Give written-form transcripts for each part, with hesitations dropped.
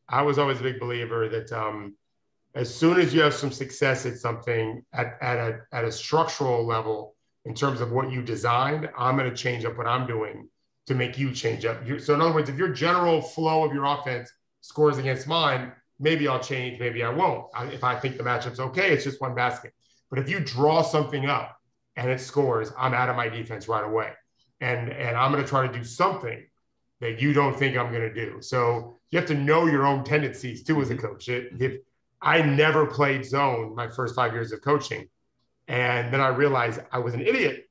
I was always a big believer that as soon as you have some success at something at a structural level in terms of what you designed, I'm going to change up what I'm doing to make you change up. So in other words, if your general flow of your offense scores against mine, maybe I'll change, maybe I won't. If I think the matchup's okay, it's just one basket. But if you draw something up and it scores, I'm out of my defense right away. And I'm going to try to do something that you don't think I'm going to do. So you have to know your own tendencies too as a coach. If I never played zone my first 5 years of coaching, and then I realized I was an idiot.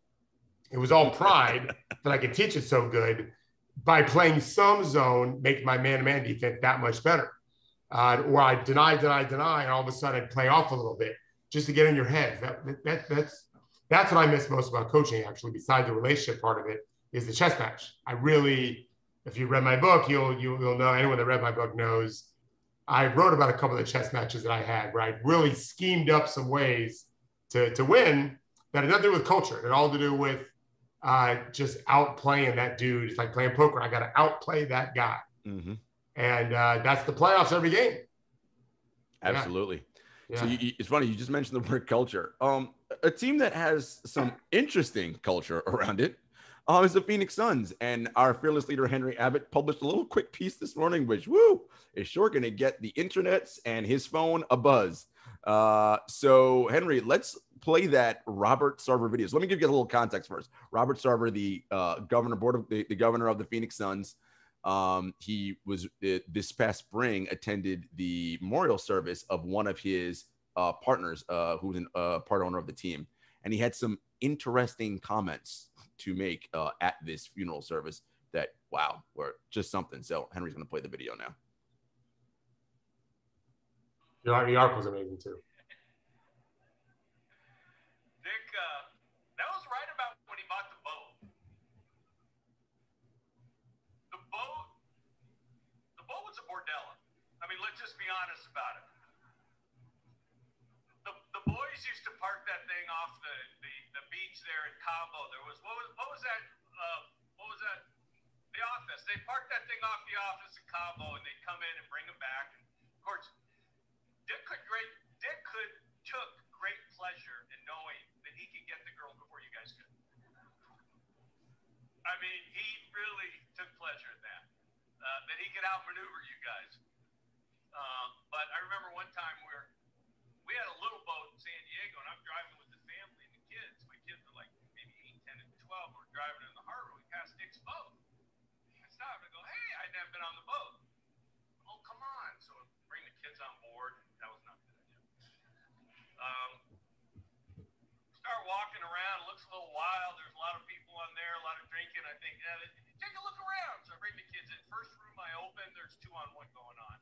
It was all pride that I could teach it so good. By playing some zone, make my man-to-man defense that much better. Or I deny, and all of a sudden I'd play off a little bit just to get in your head. That's what I miss most about coaching, actually, besides the relationship part of it, is the chess match. I really, if you read my book, you'll know, anyone that read my book knows, I wrote about a couple of the chess matches that I had, where I really schemed up some ways to win that had nothing to do with culture. It had all to do with just outplaying that dude. It's like playing poker. I got to outplay that guy. Mm-hmm. And that's the playoffs every game. Absolutely. Yeah. So it's funny, you just mentioned the word culture. A team that has some interesting culture around it is the Phoenix Suns. And our fearless leader, Henry Abbott, published a little quick piece this morning, which, is sure going to get the internets and his phone a buzz. So, Henry, let's play that Robert Sarver video. So let me give you a little context first. Robert Sarver, the governor of the Phoenix Suns, he was this past spring attended the memorial service of one of his partners, who was a part owner of the team, and he had some interesting comments to make at this funeral service that were just something. So Henry's going to play the video now. The article's amazing too. Dick, that was right about when he bought the boat. The boat was a bordello. I mean, let's just be honest about it. The boys used to park that thing off the beach there in Cabo. There was what was that? The office. They parked that thing off the office in Cabo, and they'd come in and bring them back. And of course, Dick took great pleasure in knowing that he could get the girl before you guys could. I mean, he really took pleasure in that he could outmaneuver you guys. But I remember one time we had a little boat in San Diego, and I'm driving with the family and the kids. My kids were like maybe 8, 10, and 12. We're driving in the harbor. We passed Dick's boat. I stopped and go, "Hey, I'd never been on the boat." "Oh, come on." So bring the kids on board. That was not a good idea. Start walking around. It looks a little wild. There's a lot of people on there, a lot of drinking. I think, take a look around. So I bring the kids in. First room I open, there's 2-on-1 going on.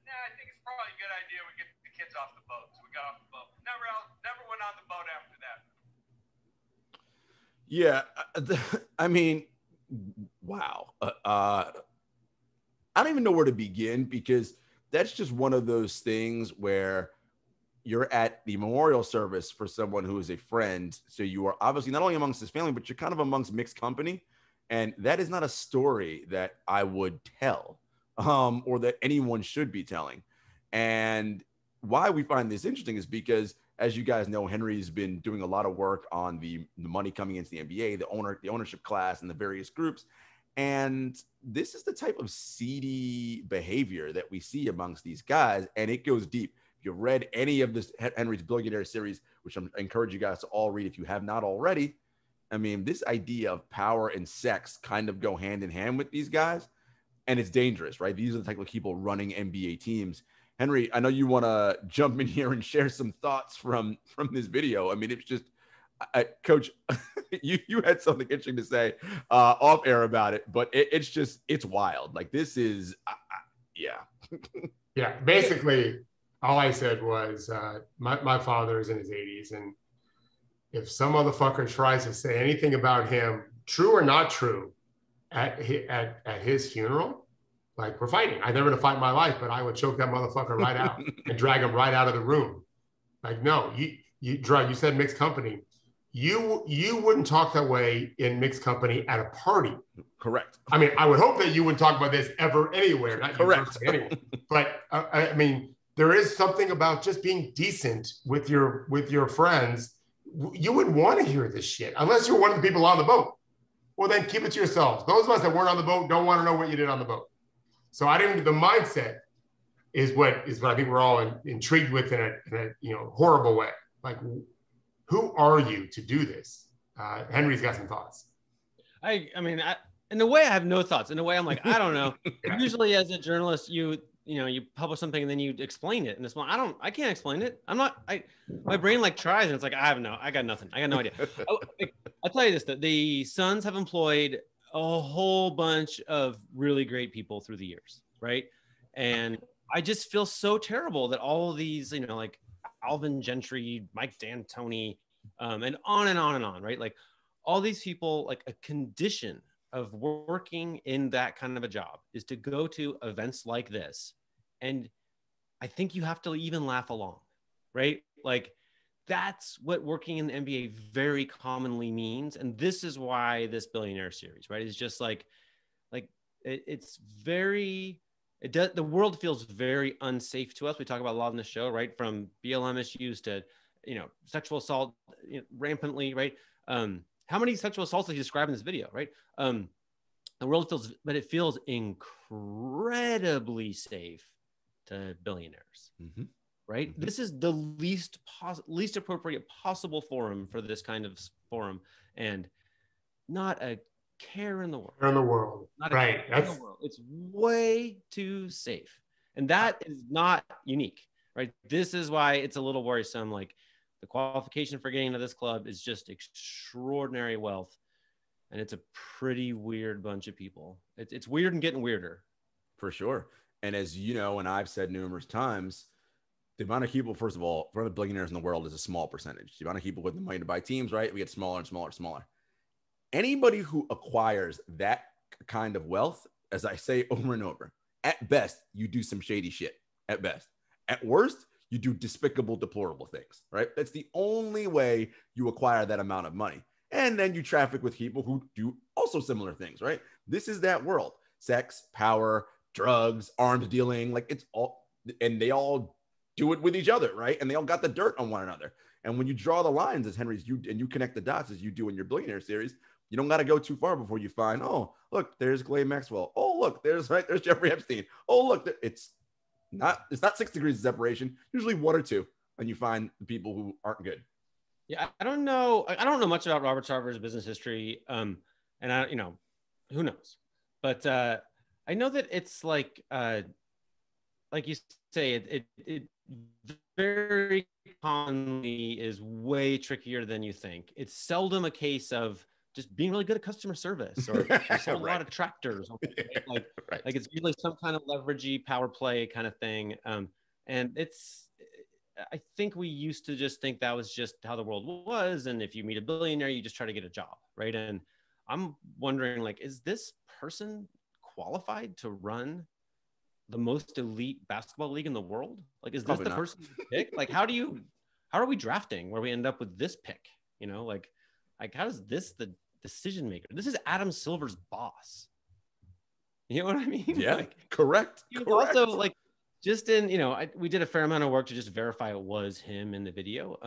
I think it's probably a good idea we get the kids off the boat. So we got off the boat. Never went on the boat after that. Yeah, I mean, wow. I don't even know where to begin, because that's just one of those things where you're at the memorial service for someone who is a friend. So you are obviously not only amongst his family, but you're kind of amongst mixed company. And that is not a story that I would tell, or that anyone should be telling. And why we find this interesting is because, as you guys know, Henry's been doing a lot of work on the money coming into the NBA, the ownership class, and the various groups. And this is the type of seedy behavior that we see amongst these guys, and it goes deep. If you've read any of this Henry's Billionaire series, which I encourage you guys to all read if you have not already, I mean, this idea of power and sex kind of go hand in hand with these guys, and it's dangerous, right? These are the type of people running NBA teams. Henry, I know you want to jump in here and share some thoughts from this video. I mean, it's just, Coach, you had something interesting to say off air about it, but it's wild. Like, this is, yeah. Yeah, basically, all I said was my father is in his 80s, and if some motherfucker tries to say anything about him, true or not true, at his funeral, like, we're fighting. I've never to fight in my life, but I would choke that motherfucker right out and drag him right out of the room. Like, no, you said mixed company. you wouldn't talk that way in mixed company at a party. Correct. I mean, I would hope that you wouldn't talk about this ever anywhere, not Correct. You anyway. But I mean, there is something about just being decent with your friends. You wouldn't want to hear this shit unless you're one of the people on the boat. Well, then keep it to yourselves. Those of us that weren't on the boat don't want to know what you did on the boat. So the mindset is what I think we're all intrigued with in a horrible way. Like, who are you to do this? Henry's got some thoughts. I mean, in a way, I have no thoughts. In a way, I'm like, I don't know. Yeah. Usually, as a journalist, you publish something and then you explain it, and it's like, I can't explain it. My brain like tries, and it's like, I got nothing. I got no idea. I'll tell you this: that the Suns have employed a whole bunch of really great people through the years, right? And I just feel so terrible that all of these, like Alvin Gentry, Mike D'Antoni, and on and on and on, right? Like all these people, like a condition of working in that kind of a job is to go to events like this. And I think you have to even laugh along, right? Like that's what working in the NBA very commonly means. And this is why this billionaire series, right? Is just like it's very, the world feels very unsafe to us. We talk about a lot on the show, right? From BLM issues to, sexual assault rampantly, right? How many sexual assaults did he describe in this video, right? The world feels incredibly safe to billionaires, right? Mm-hmm. This is the least appropriate possible forum for this kind of forum, and not a care in the world. Not right. In the world. It's way too safe, and that is not unique, right? This is why it's a little worrisome. Like the qualification for getting into this club is just extraordinary wealth. And it's a pretty weird bunch of people. It's weird and getting weirder. For sure. And as you know, and I've said numerous times, the amount of people, first of all, for the billionaires in the world is a small percentage. The amount of people with the money to buy teams, right? We get smaller and smaller and smaller. Anybody who acquires that kind of wealth, as I say over and over, at best, you do some shady shit. At best. At worst, you do despicable, deplorable things, right? That's the only way you acquire that amount of money. And then you traffic with people who do also similar things, right? This is that world. Sex, power, drugs, arms dealing, like it's all, and they all do it with each other, right? And they all got the dirt on one another. And when you draw the lines, as Henry's, you connect the dots as you do in your billionaire series, you don't got to go too far before you find, oh, look, there's Ghislaine Maxwell. Oh, look, there's Jeffrey Epstein. Oh, look, it's not 6 degrees of separation, usually 1 or 2, and you find the people who aren't good. Yeah, I don't know much about Robert Sarver's business history, and who knows? But I know that it's like you say, it very commonly is way trickier than you think. It's seldom a case of just being really good at customer service or a lot of tractors. Right? Like it's usually some kind of leveragey power play kind of thing, and I think we used to just think that was just how the world was. And if you meet a billionaire, you just try to get a job, right? And I'm wondering, like, is this person qualified to run the most elite basketball league in the world? Like, is this the person you pick? Like, how are we drafting where we end up with this pick? Like how is this the decision maker? This is Adam Silver's boss. You know what I mean? Yeah, correct. Also, like, just in, we did a fair amount of work to just verify it was him in the video.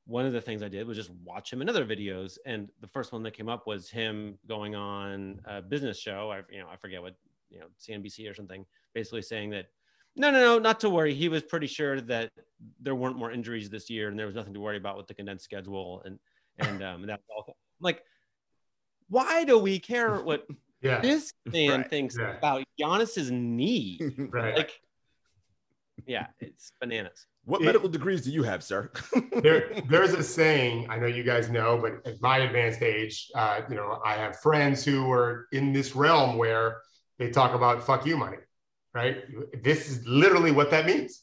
One of the things I did was just watch him in other videos. And the first one that came up was him going on a business show. I forget what, CNBC or something, basically saying that, no, not to worry. He was pretty sure that there weren't more injuries this year and there was nothing to worry about with the condensed schedule. And that's all. I'm like, why do we care what this man thinks about Giannis's knee? Right. Like, yeah, it's bananas. What medical degrees do you have, sir? There's a saying, I know you guys know, but at my advanced age, I have friends who are in this realm where they talk about fuck you money, right? This is literally what that means.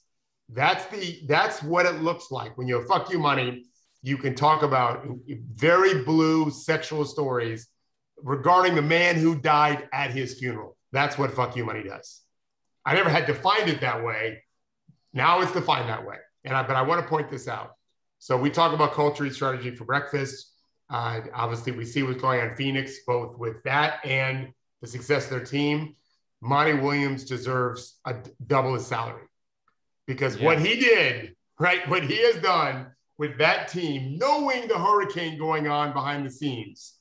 That's what it looks like. When you have fuck you money, you can talk about very blue sexual stories regarding the man who died at his funeral. That's what fuck you money does. I never had defined it that way. Now it's defined that way. But I want to point this out. So we talk about culture and strategy for breakfast. Obviously, we see what's going on in Phoenix, both with that and the success of their team. Monty Williams deserves double his salary because what he did, right, what he has done with that team, knowing the hurricane going on behind the scenes,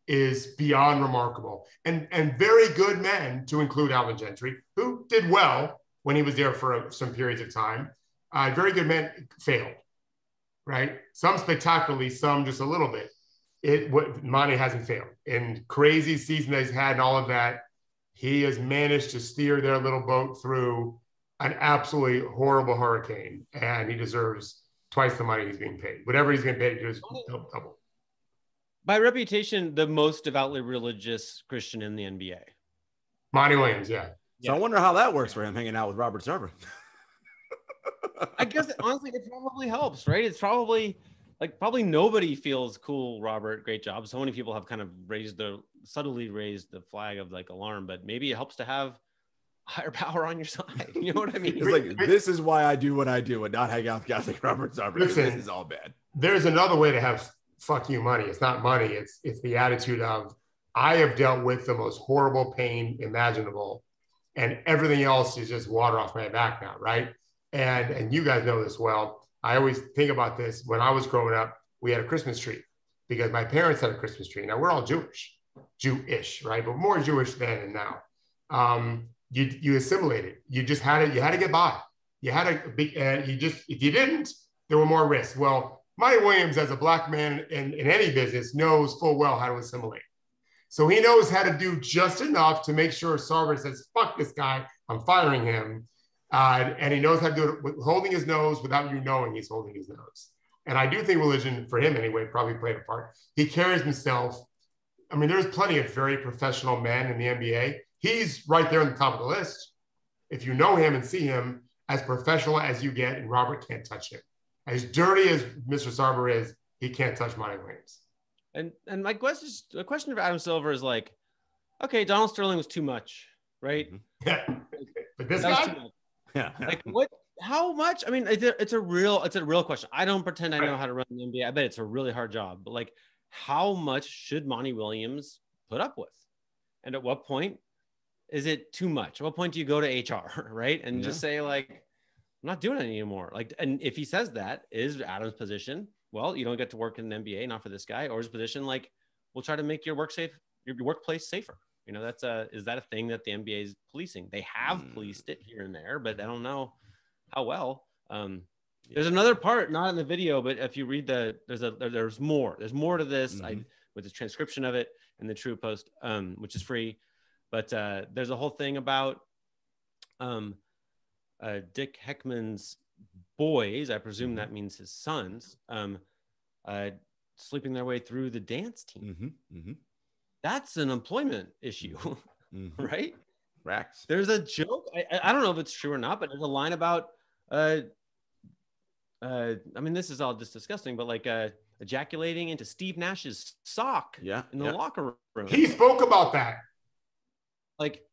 is beyond remarkable. And very good men, to include Alvin Gentry, who did well when he was there for some periods of time. Very good men failed, right? Some spectacularly, some just a little bit. Monty hasn't failed. In crazy season that he's had and all of that, he has managed to steer their little boat through an absolutely horrible hurricane, and he deserves twice the money he's being paid. Whatever he's getting paid, he deserves double. By reputation, the most devoutly religious Christian in the NBA. Monty Williams, yeah. So I wonder how that works for him hanging out with Robert Sarver. I guess honestly, it probably helps, right? It's probably nobody feels cool, Robert. Great job. So many people have kind of subtly raised the flag of like alarm, but maybe it helps to have higher power on your side. You know what I mean? It's like, this is why I do what I do and not hang out with guys like Robert Sarver. Listen, this is all bad. There's another way to have fuck you money. It's not money. It's the attitude of, I have dealt with the most horrible pain imaginable, and everything else is just water off my back now, right? And you guys know this well. I always think about this. When I was growing up, we had a Christmas tree because my parents had a Christmas tree. Now we're all Jewish, right? But more Jewish then and now. You assimilated. You just had it. You had to get by. You had to be, and if you didn't, there were more risks. Well, Monty Williams, as a black man in any business, knows full well how to assimilate. So he knows how to do just enough to make sure Sarver says, fuck this guy, I'm firing him. And he knows how to do it with holding his nose without you knowing he's holding his nose. And I do think religion, for him anyway, probably played a part. He carries himself. I mean, there's plenty of very professional men in the NBA. He's right there on the top of the list. If you know him and see him, as professional as you get, and Robert can't touch him. As dirty as Mr. Sarver is, he can't touch Monty Williams. And my question of Adam Silver is like, okay, Donald Sterling was too much, right? Yeah, but this guy, yeah. Like what? How much? I mean, it's a real question. I don't pretend I know how to run the NBA. I bet it's a really hard job. But like, how much should Monty Williams put up with? And at what point is it too much? At what point do you go to HR, right? And just say like, I'm not doing it anymore. Like, and if he says that, is Adam's position, well, you don't get to work in the NBA, not for this guy, or his position, like, we'll try to make your workplace safer. You know, is that a thing that the NBA is policing? They have policed it here and there, but I don't know how well. There's another part, not in the video, but if you read there's more to this. With the transcription of it in the True Post, which is free. But there's a whole thing about Dick Heckman's boys, I presume that means his sons, sleeping their way through the dance team. That's an employment issue, right? Racks. There's a joke. I don't know if it's true or not, but there's a line about, I mean, this is all just disgusting, but like ejaculating into Steve Nash's sock in the locker room. He spoke about that. Like,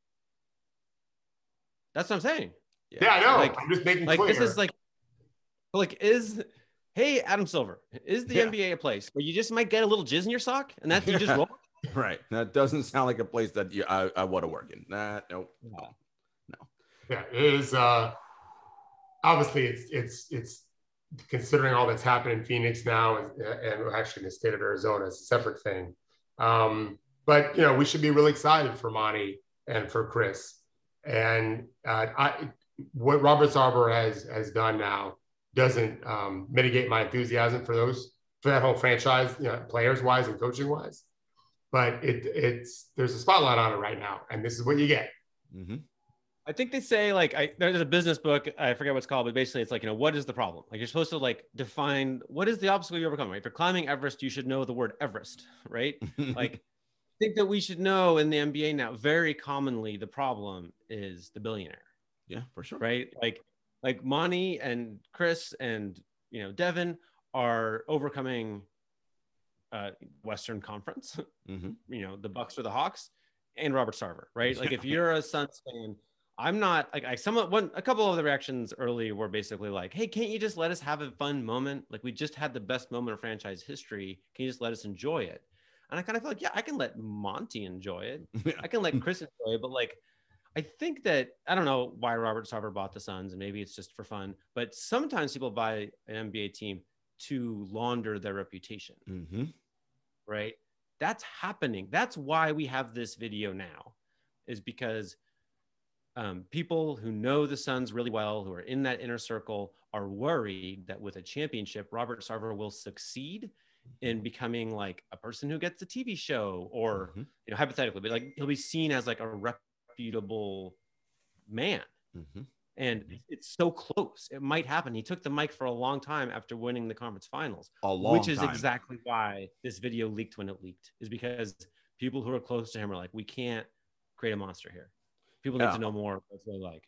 that's what I'm saying. Yeah, I know. Like, I'm just making clear. This is like hey, Adam Silver, is the NBA a place where you just might get a little jizz in your sock and that you just roll? Right. That doesn't sound like a place that I want to work in. No. Yeah, it is. Obviously, it's considering all that's happened in Phoenix now, and actually in the state of Arizona, it's a separate thing. But you know, we should be really excited for Monty and for Chris. And what Robert Sarver has done now doesn't mitigate my enthusiasm for that whole franchise, you know, players wise and coaching wise. But there's a spotlight on it right now, and this is what you get. I think they say like there's a business book, I forget what it's called, but basically it's like, you know, what is the problem? Like you're supposed to like define what is the obstacle you're overcoming. Right? If you're climbing Everest, you should know the word Everest, right? Like I think that we should know in the NBA now, very commonly the problem is the billionaire. Yeah, for sure. Right? Like Monty and Chris and, you know, Devin are overcoming Western Conference, you know, the Bucks or the Hawks, and Robert Sarver, right? Like if you're a Suns fan, I'm not like a couple of the reactions early were basically like, hey, can't you just let us have a fun moment? Like we just had the best moment of franchise history. Can you just let us enjoy it? And I kind of feel like, yeah, I can let Monty enjoy it. Yeah. I can let Chris enjoy it. But like, I think that, I don't know why Robert Sarver bought the Suns, and maybe it's just for fun, but sometimes people buy an NBA team to launder their reputation, right? That's happening. That's why we have this video now, is because people who know the Suns really well, who are in that inner circle, are worried that with a championship, Robert Sarver will succeed in becoming like a person who gets a TV show, or hypothetically, but like he'll be seen as like a reputable man. And it's so close. It might happen. He took the mic for a long time after winning the conference finals, which is exactly why this video leaked when it leaked, is because people who are close to him are like, we can't create a monster here. People need to know more what it's really like.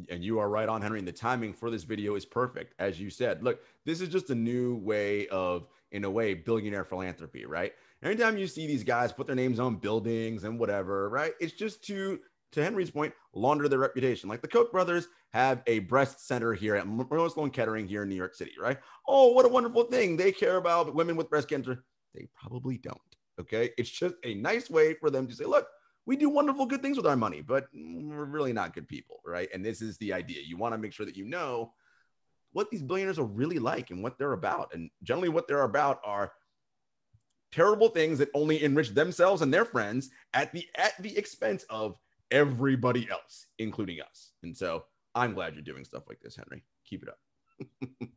And you are right on, Henry. And the timing for this video is perfect. As you said, look, this is just a new way of, in a way, billionaire philanthropy, right? Anytime you see these guys put their names on buildings and whatever, right? It's just to Henry's point, launder their reputation. Like the Koch brothers have a breast center here at Memorial Sloan Kettering here in New York City, right? Oh, what a wonderful thing. They care about women with breast cancer. They probably don't, okay? It's just a nice way for them to say, look, we do wonderful, good things with our money, but we're really not good people, right? And this is the idea. You want to make sure that you know what these billionaires are really like and what they're about. And generally what they're about are terrible things that only enrich themselves and their friends at the expense of everybody else, including us. And so I'm glad you're doing stuff like this, Henry. Keep it up.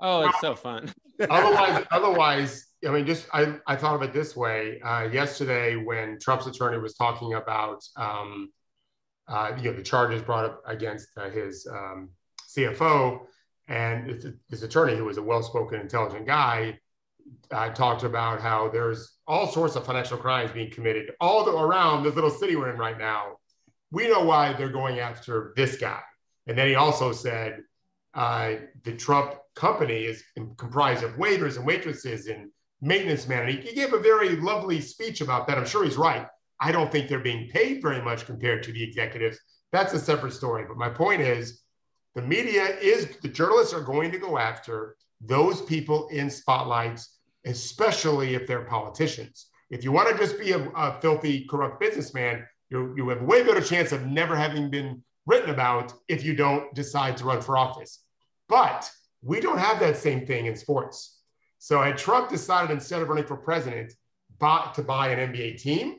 Oh, it's so fun. otherwise, I mean, I thought of it this way. Yesterday, when Trump's attorney was talking about, the charges brought up against his CFO, and his attorney, who was a well-spoken, intelligent guy, talked about how there's all sorts of financial crimes being committed all around this little city we're in right now. We know why they're going after this guy. And then he also said the Trump company is comprised of waiters and waitresses and maintenance men. And he gave a very lovely speech about that. I'm sure he's right. I don't think they're being paid very much compared to the executives. That's a separate story. But my point is, the journalists are going to go after those people in spotlights, especially if they're politicians. If you want to just be a filthy, corrupt businessman, you have a way better chance of never having been written about if you don't decide to run for office. But we don't have that same thing in sports. So had Trump decided, instead of running for president, to buy an NBA team,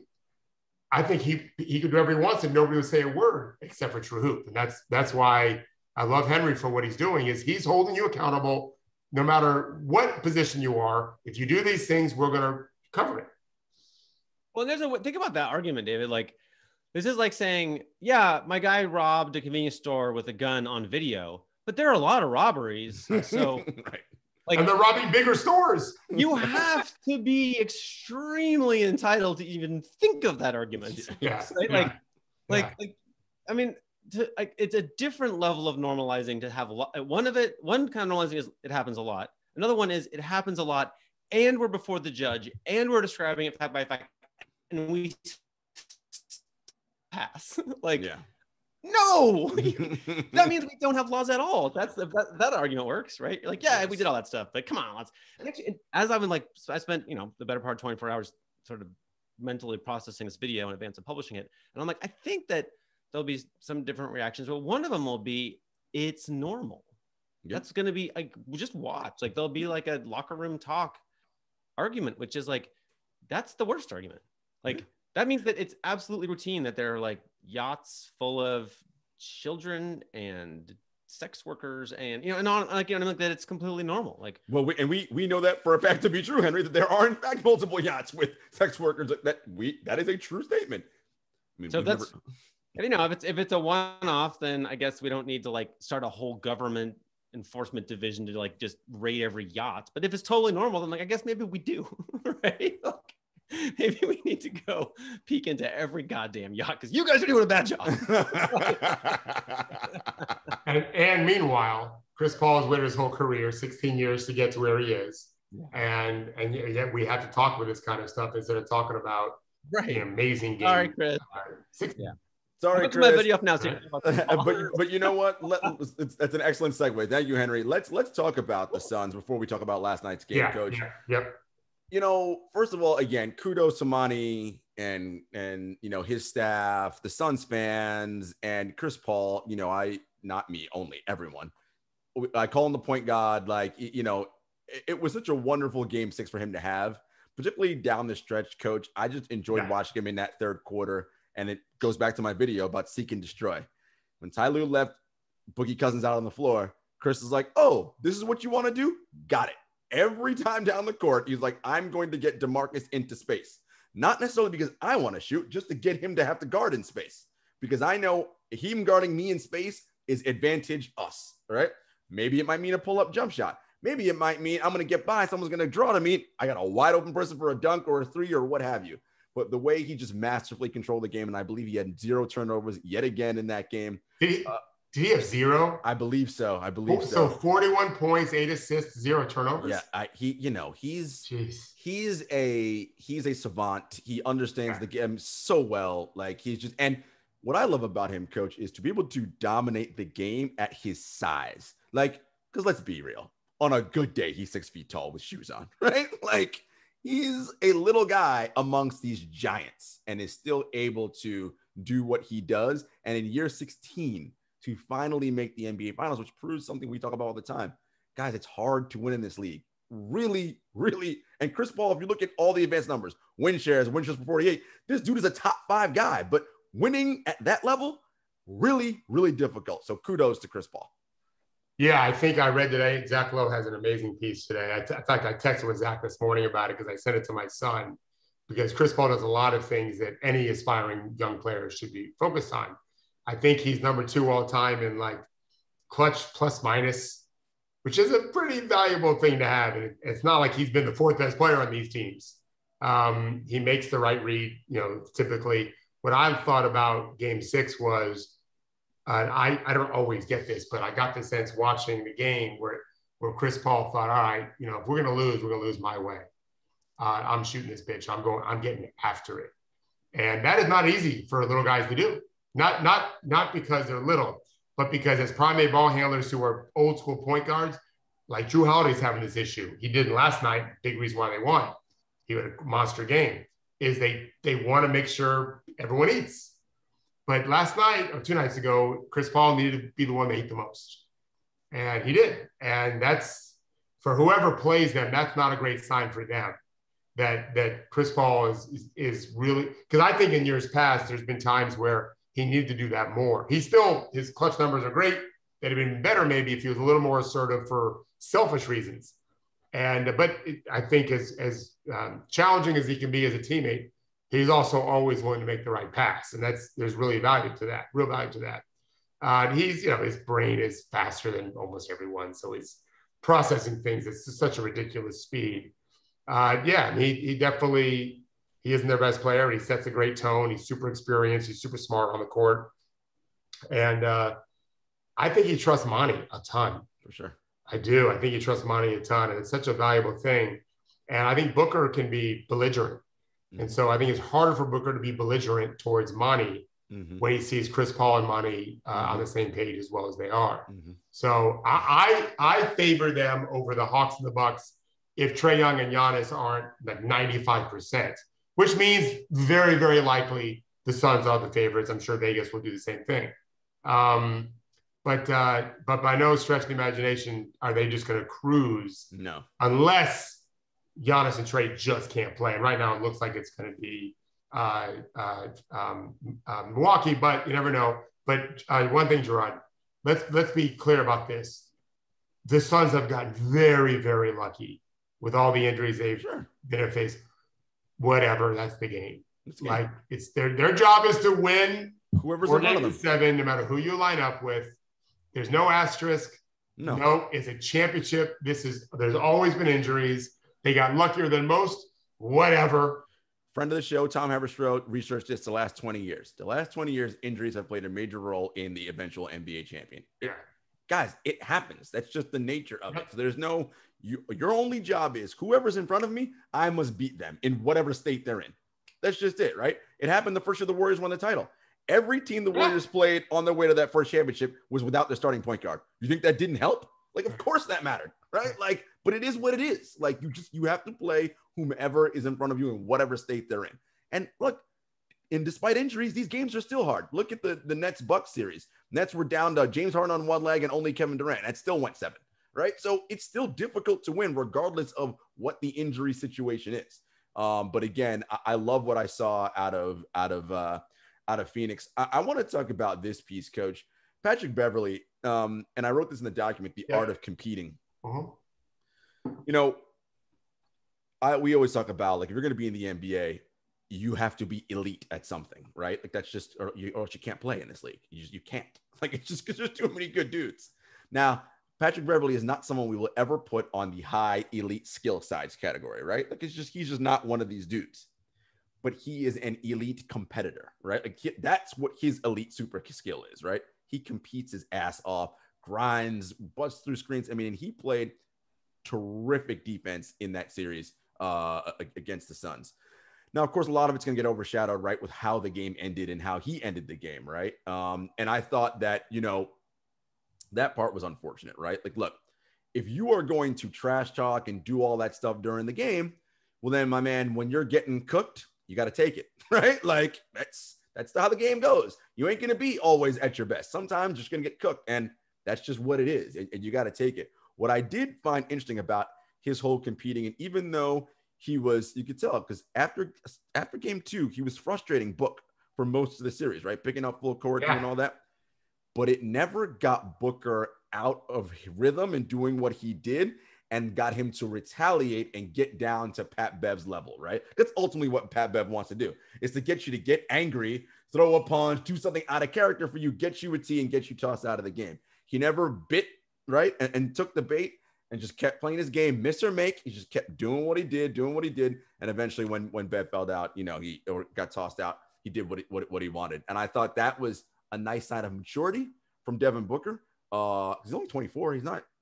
I think he could do whatever he wants and nobody would say a word except for True Hoop. And that's why I love Henry for what he's doing, is he's holding you accountable no matter what position you are. If you do these things, we're going to cover it. Well, think about that argument, David. Like, this is like saying, yeah, my guy robbed a convenience store with a gun on video, but there are a lot of robberies. So, right. Like, and they're robbing bigger stores. You have to be extremely entitled to even think of that argument. Yeah. Right? Like, I mean, it's a different level of normalizing to have a lot. One kind of normalizing is it happens a lot. Another one is it happens a lot, and we're before the judge, and we're describing it fact by fact, and we pass. No, that means we don't have laws at all. That argument works, right? You're like, yeah, we did all that stuff, but come on, and actually, as I've been I spent the better part of 24 hours sort of mentally processing this video in advance of publishing it, and I'm like, I think that there'll be some different reactions, but one of them will be, it's normal. Yep. That's going to be like, just watch. Like, there'll be like a locker room talk argument, which is like, that's the worst argument. Like, that means that it's absolutely routine that there are like yachts full of children and sex workers and and on, like, that it's completely normal. Like, well, we know that for a fact to be true, Henry, that there are in fact multiple yachts with sex workers. That is a true statement. I mean, so that's if it's a one-off, then I guess we don't need to like start a whole government enforcement division to like just raid every yacht. But if it's totally normal, then like I guess maybe we do, right? Maybe we need to go peek into every goddamn yacht because you guys are doing a bad job. and meanwhile, Chris Paul has waited his whole career, 16 years, to get to where he is. Yeah. And yet we have to talk with this kind of stuff instead of talking about the amazing game. Sorry, Chris. Sorry, I'm Chris. my video up now. So but you know what? That's an excellent segue. Thank you, Henry. Let's talk about the Suns before we talk about last night's game, Coach. Yep. You know, first of all, again, kudos to Monty and his staff, the Suns fans, and Chris Paul. Not me only, everyone. I call him the point guard. It was such a wonderful game 6 for him to have, particularly down the stretch, Coach. I just enjoyed watching him in that third quarter. And it goes back to my video about seek and destroy. When Ty Lue left Boogie Cousins out on the floor, Chris is like, oh, this is what you want to do? Got it. Every time down the court, he's like, I'm going to get DeMarcus into space. Not necessarily because I want to shoot, just to get him to have to guard in space. Because I know him guarding me in space is advantage us, right? Maybe it might mean a pull-up jump shot. Maybe it might mean I'm going to get by. Someone's going to draw to me. I got a wide open person for a dunk or a 3 or what have you. But the way he just masterfully controlled the game, and I believe he had 0 turnovers yet again in that game. Did he have 0? I believe so. So 41 points, 8 assists, 0 turnovers. Yeah, he's a savant. He understands the game so well. And what I love about him, Coach, is to be able to dominate the game at his size. Because let's be real, on a good day, he's 6 feet tall with shoes on, right? He's a little guy amongst these giants and is still able to do what he does. And in year 16, to finally make the NBA Finals, which proves something we talk about all the time. Guys, it's hard to win in this league. Really, really. And Chris Paul, if you look at all the advanced numbers, win shares for 48, this dude is a top 5 guy. But winning at that level, really, really difficult. So kudos to Chris Paul. Yeah, I think I read today, Zach Lowe has an amazing piece today. In fact, I texted with Zach this morning about it because I sent it to my son, because Chris Paul does a lot of things that any aspiring young player should be focused on. I think he's number 2 all time in clutch plus minus, which is a pretty valuable thing to have. And it's not like he's been the 4th best player on these teams. He makes the right read, typically. What I've thought about game 6 was, I don't always get this, but I got the sense watching the game where Chris Paul thought, all right, if we're going to lose my way. I'm shooting this bitch. I'm getting after it. And that is not easy for little guys to do. Not because they're little, but because as primary ball handlers who are old school point guards, like Drew Holiday's having this issue. He didn't last night. Big reason why they won. He had a monster game. Is they want to make sure everyone eats. But last night or 2 nights ago, Chris Paul needed to be the one to eat the most. And he did. And that's, for whoever plays them, that's not a great sign for them. That Chris Paul is really, because I think in years past, there's been times where he needed to do that more. His clutch numbers are great. They'd have been better maybe if he was a little more assertive for selfish reasons. But I think as challenging as he can be as a teammate, he's also always willing to make the right pass. And there's real value to that. His brain is faster than almost everyone. So he's processing things at such a ridiculous speed. He definitely, he isn't their best player. He sets a great tone. He's super experienced. He's super smart on the court. And I think he trusts Monty a ton. For sure. I do. I think he trusts Monty a ton. And it's such a valuable thing. And I think Booker can be belligerent. And so I think it's harder for Booker to be belligerent towards Monty when he sees Chris Paul and Monty on the same page as well as they are. So I favor them over the Hawks and the Bucks if Trae Young and Giannis aren't 95%, which means very, very likely the Suns are the favorites. I'm sure Vegas will do the same thing. But by no stretch of the imagination are they just going to cruise. No. Unless Giannis and Trae just can't play. And right now it looks like it's going to be Milwaukee, but you never know. But one thing, Jarod, let's be clear about this. The Suns have gotten very, very lucky with all the injuries they've been faced. Whatever, that's the game. It's their job is to win. Whoever's in front of them. 7, no matter who you line up with. There's no asterisk. No, it's a championship. There's always been injuries. They got luckier than most. Whatever. Friend of the show, Tom Haberstroh, researched this the last 20 years. The last 20 years, injuries have played a major role in the eventual NBA champion. Guys, it happens. That's just the nature of it. So there's no, your only job is whoever's in front of me, I must beat them in whatever state they're in. That's just it, right? It happened the first year the Warriors won the title. Every team the Warriors played on their way to that first championship was without their starting point guard. You think that didn't help? Like, of course that mattered, right? Like, but it is what it is. Like, you have to play whomever is in front of you in whatever state they're in. And look, and despite injuries, these games are still hard. Look at the Nets Bucks series. Nets were down to James Harden on one leg and only Kevin Durant. That still went 7, right? So it's still difficult to win regardless of what the injury situation is. But again, I love what I saw out of Phoenix. I want to talk about this piece, Coach. Patrick Beverley, and I wrote this in the document, The Art of Competing. You know, we always talk about, like, if you're going to be in the NBA, you have to be elite at something, right? Like, that's just, or you can't play in this league. You can't. Like, it's just because there's too many good dudes. Now, Patrick Beverley is not someone we will ever put on the high elite skill sides category, right? Like, he's just not one of these dudes. But he is an elite competitor, right? Like, that's what his elite super skill is, right? He competes his ass off, grinds, busts through screens. I mean, he played terrific defense in that series against the Suns. Now, of course, a lot of it's going to get overshadowed, right, with how the game ended and how he ended the game, right? And I thought that, you know, that part was unfortunate, right? Like, look, if you are going to trash talk and do all that stuff during the game, well, then, my man, when you're getting cooked, you got to take it, right? Like, that's how the game goes. You ain't going to be always at your best. Sometimes you're just going to get cooked, and that's just what it is, and you got to take it. What I did find interesting about his whole competing, and even though he was, you could tell, because after game 2, he was frustrating Book for most of the series, right? Picking up full court, doing all that. But it never got Booker out of rhythm and doing what he did and got him to retaliate and get down to Pat Bev's level, right? That's ultimately what Pat Bev wants to do, is to get you to get angry, throw a punch, do something out of character for you, get you a tee, and get you tossed out of the game. He never bit, right, and took the bait and just kept playing his game, miss or make. He just kept doing what he did. And eventually when Bev fell out, you know, he got tossed out, he did what he wanted. And I thought that was a nice sign of maturity from Devin Booker. He's only 24.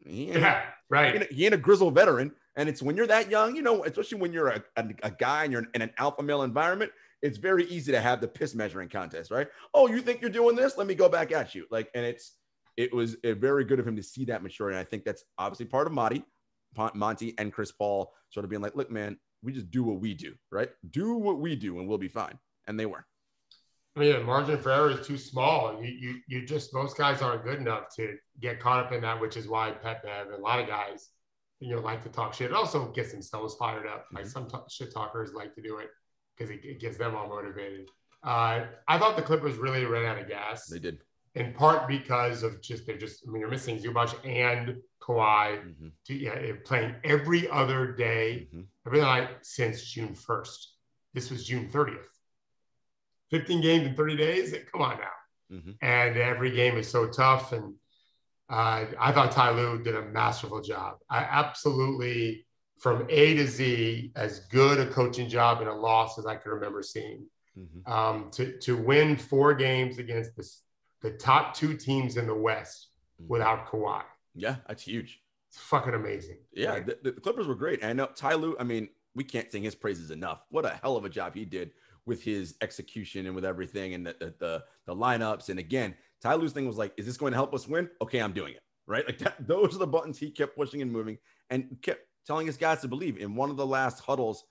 He ain't a grizzled veteran. And it's when you're that young, you know, especially when you're a guy and you're in an alpha male environment, it's very easy to have the piss measuring contest, right? Oh, you think you're doing this? Let me go back at you. Like, and it was very good of him to see that maturity. And I think that's obviously part of Monty and Chris Paul sort of being like, look, man, we just do what we do, right? Do what we do and we'll be fine. And they weren't. I mean, the margin for error is too small. You just, most guys aren't good enough to get caught up in that, which is why Pat Bev and a lot of guys, you know, like to talk shit. It also gets themselves fired up. Like some shit talkers like to do it because it gets them all motivated. I thought the Clippers really ran out of gas. They did. In part because of you're missing Zubac and Kawhi playing every other day, every night since June 1st. This was June 30th. 15 games in 30 days? Come on now. And every game is so tough. And I thought Ty Lue did a masterful job. I absolutely, from A to Z, as good a coaching job in a loss as I can remember seeing. To win 4 games against the top 2 teams in the West without Kawhi. Yeah, that's huge. It's fucking amazing. Yeah, right? the Clippers were great. And I know Ty Lue, I mean, we can't sing his praises enough. What a hell of a job he did with his execution and with everything and the lineups. And again, Ty Lue's thing was like, is this going to help us win? Okay, I'm doing it, right? Like that, those are the buttons he kept pushing and moving and kept telling his guys to believe. In one of the last huddles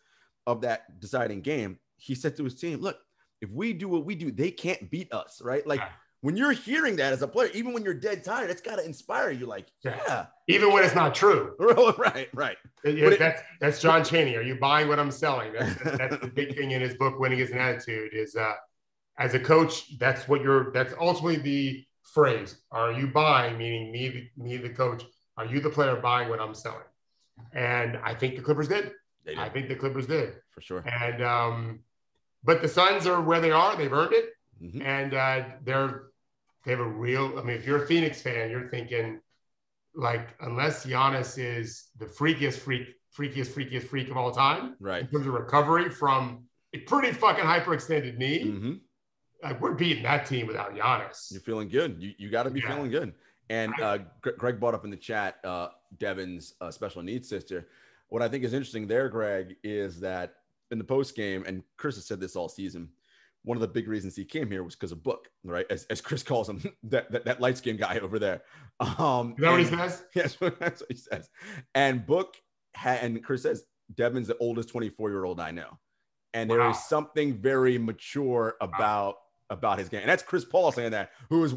of that deciding game, he said to his team, look, if we do what we do, they can't beat us, right? Like, when you're hearing that as a player, even when you're dead tired, it's got to inspire you. Like, even when it's not true. Right. That's John Chaney. Are you buying what I'm selling? That's the big thing in his book, Winning is an Attitude, is as a coach, that's ultimately the phrase. Are you buying, meaning me, the coach, are you the player buying what I'm selling? And I think the Clippers did. I think the Clippers did. For sure. And, but the Suns are where they are. They've earned it. And they have a real, I mean, if you're a Phoenix fan, you're thinking, like, unless Giannis is the freakiest freak of all time, right, in terms of recovery from a pretty fucking hyperextended knee, like, we're beating that team without Giannis. You're feeling good. You got to be feeling good. And Greg brought up in the chat Devin's special needs sister. What I think is interesting there, Greg, is that in the post game, and Chris has said this all season, one of the big reasons he came here was because of Book, right? As Chris calls him, that light skinned guy over there. Is that what he says? Yes, that's what he says. And Book and Chris says Devin's the oldest 24-year-old I know, and there is something very mature about his game, and that's Chris Paul saying that, who was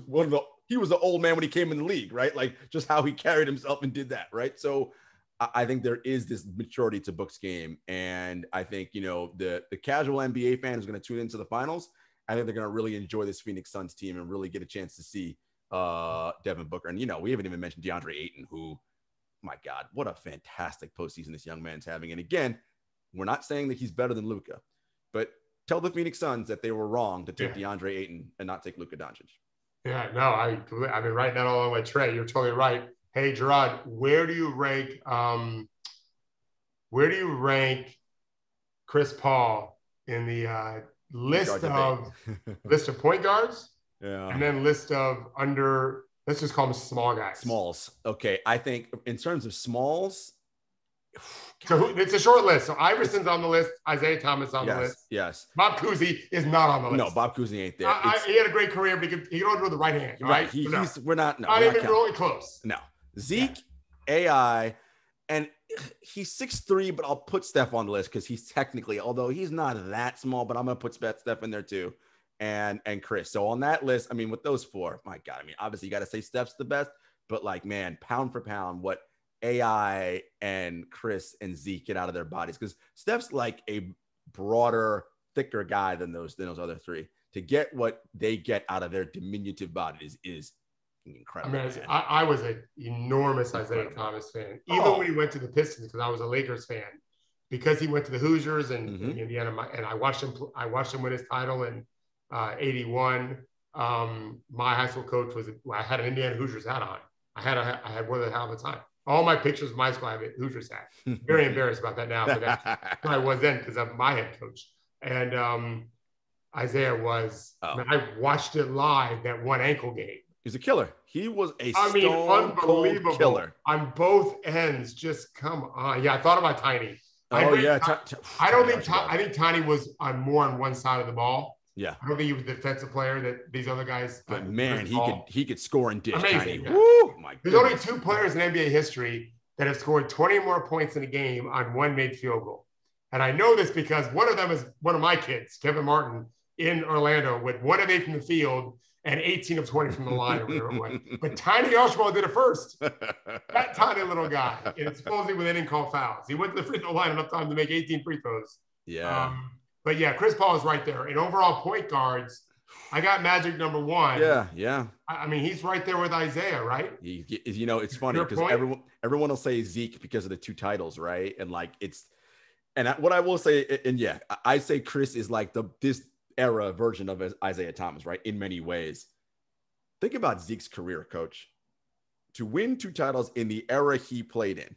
he was the old man when he came in the league, right? Like just how he carried himself and did that, right? So I think there is this maturity to Book's game. And I think, the casual NBA fan who's going to tune into the finals, I think they're going to really enjoy this Phoenix Suns team and really get a chance to see Devin Booker. And, we haven't even mentioned DeAndre Ayton, who, my God, what a fantastic postseason this young man's having. And again, we're not saying that he's better than Luka, but tell the Phoenix Suns that they were wrong to take DeAndre Ayton and not take Luka Doncic. Yeah, no, I've been writing that all on my Trey. You're totally right. Hey, Jarod, where do you rank Chris Paul in the list of point guards? Yeah. And then list of let's just call them small guys. Smalls. Okay. I think in terms of smalls. So it's a short list. So Iverson's on the list. Isaiah Thomas on the list. Yes. Bob Cousy is not on the list. No, Bob Cousy ain't there. He had a great career, but he can only do the right hand. Right. We're not even really close. No. Zeke, AI, and he's 6'3", but I'll put Steph on the list because he's technically, although he's not that small, but I'm going to put Steph in there too. And Chris. So on that list, with those four, my God, obviously you got to say Steph's the best, but like, man, pound for pound, what AI and Chris and Zeke get out of their bodies, because Steph's like a broader, thicker guy than those other three. To get what they get out of their diminutive bodies is incredible. I was an enormous Isaiah Thomas fan, even when he went to the Pistons, because I was a Lakers fan. Because he went to the Hoosiers and Indiana, and I watched him win his title in '81. My high school coach I had an Indiana Hoosiers hat on. I had one of the hell of a time. All my pictures of my school, I have a Hoosiers hat. Very embarrassed about that now, but that's what I was then because I'm my head coach. And Isaiah was. I watched it live that one ankle game. He's a killer. He was a unbelievable killer on both ends. Just come on. Yeah, I thought about Tiny. I think Tiny was more on one side of the ball. Yeah, I don't think he was the defensive player that these other guys. But man, he could score and dish. Amazing. Yeah. Woo! My There's only two players in NBA history that have scored 20 more points in a game on one made field goal, and I know this because one of them is one of my kids, Kevin Martin, in Orlando, with 1 of 8 from the field and 18 of 20 from the line or whatever it was. But Tiny Archibald did it first. That tiny little guy. And supposedly when they didn't call fouls. He went to the free throw line enough time to make 18 free throws. Yeah. But yeah, Chris Paul is right there. In overall point guards, I got Magic number 1. Yeah. He's right there with Isaiah, right? It's funny because everyone will say Zeke because of the 2 titles, right? And like what I will say, I say Chris is like this era version of Isaiah Thomas, right? In many ways. Think about Zeke's career, coach. To win 2 titles in the era he played in,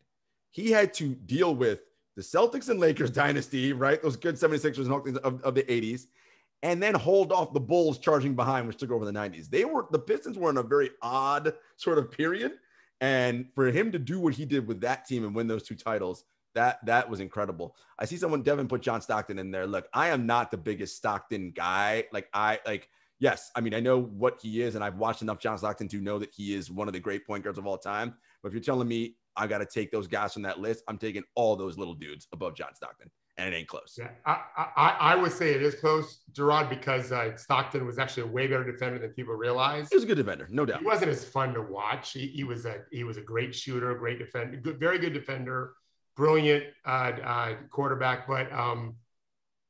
he had to deal with the Celtics and Lakers dynasty, right? Those good 76ers and Hawks of the 80s, and then hold off the Bulls charging behind, which took over the 90s. The Pistons were in a very odd sort of period. And for him to do what he did with that team and win those 2 titles, that was incredible. I see Devin put John Stockton in there. Look, I am not the biggest Stockton guy. Yes, I know what he is, and I've watched enough John Stockton to know that he is one of the great point guards of all time. But if you're telling me I got to take those guys from that list, I'm taking all those little dudes above John Stockton, and it ain't close. Yeah, I would say it is close, Jarod, because Stockton was actually a way better defender than people realize. He was a good defender, no doubt. He wasn't as fun to watch. He was a great shooter, great defender, very good defender. Brilliant quarterback, but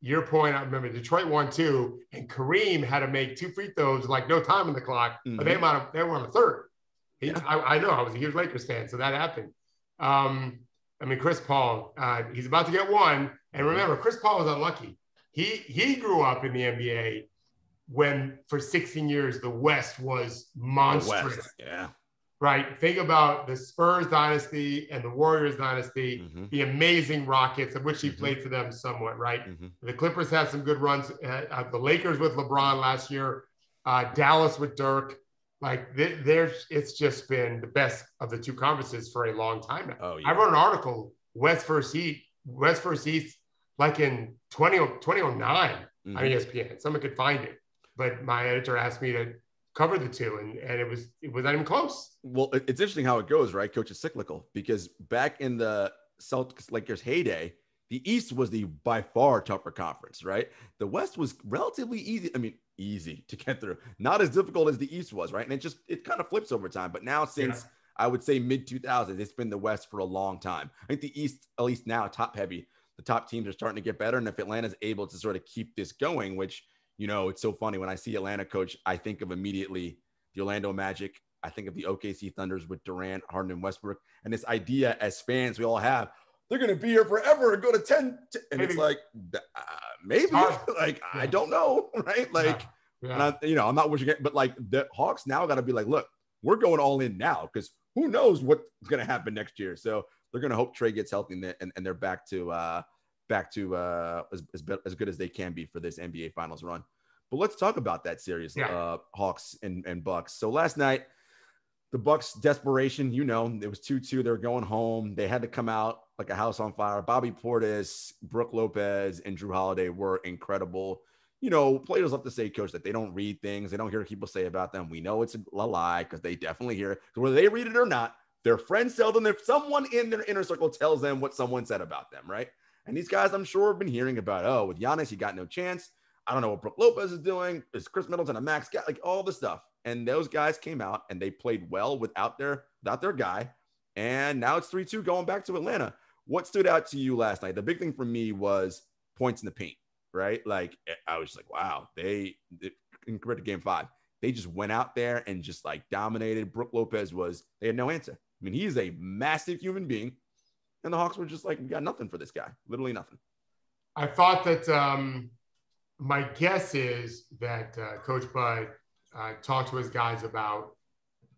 your point, I remember Detroit won 2, and Kareem had to make 2 free throws, like no time on the clock, but they were on the 3rd. I know, I was a huge Lakers fan, so that happened. Chris Paul, he's about to get 1, and remember, Chris Paul was unlucky. He grew up in the NBA when, for 16 years, the West was monstrous. Yeah. Right. Think about the Spurs dynasty and the Warriors dynasty, the amazing Rockets, of which he played for them somewhat, right? The Clippers had some good runs. The Lakers with LeBron last year, Dallas with Dirk. It's just been the best of the 2 conferences for a long time now. Oh, yeah. I wrote an article, West versus East, like in 2009. on ESPN. Someone could find it, but my editor asked me to cover the two, and it was not even close. Well, it's interesting how it goes, right? Coach is cyclical, because back in the Celtics Lakers heyday, the East was the by far tougher conference, right? The West was relatively easy. I mean, easy to get through, not as difficult as the East was, right? And it kind of flips over time. But now, since I would say mid 2000s, it's been the West for a long time. I think the East, at least now, top heavy. The top teams are starting to get better, and if Atlanta's able to sort of keep this going, which, you know, it's so funny when I see Atlanta, coach, I think of immediately the Orlando Magic. I think of the OKC Thunders with Durant, Harden, and Westbrook, and this idea as fans we all have, they're going to be here forever and go to 10. And maybe. It's like, maybe, like, I don't know, right? Like, I'm not wishing it, but like the Hawks now got to be like, look, we're going all in now, because who knows what's going to happen next year. So they're going to hope Trey gets healthy and they're back to as good as they can be for this NBA Finals run. But let's talk about that series, Hawks and Bucks. So last night, the Bucks' desperation, it was 2-2. They were going home. They had to come out like a house on fire. Bobby Portis, Brook Lopez, and Drew Holiday were incredible. Players love to say, coach, that they don't read things. They don't hear what people say about them. We know it's a lie because they definitely hear it. So whether they read it or not, their friends tell them, if someone in their inner circle tells them what someone said about them, right? And these guys, I'm sure, have been hearing about, with Giannis, he got no chance. I don't know what Brook Lopez is doing. Is Chris Middleton a max guy? Like all the stuff. And those guys came out and they played well without their guy. And now it's 3-2 going back to Atlanta. What stood out to you last night? The big thing for me was points in the paint, right? Like, I was just like, wow, they compared to game 5, they just went out there and just like dominated. Brook Lopez they had no answer. I mean, he is a massive human being. And the Hawks were just like, we got nothing for this guy. Literally nothing. I thought that my guess is that Coach Bud talked to his guys about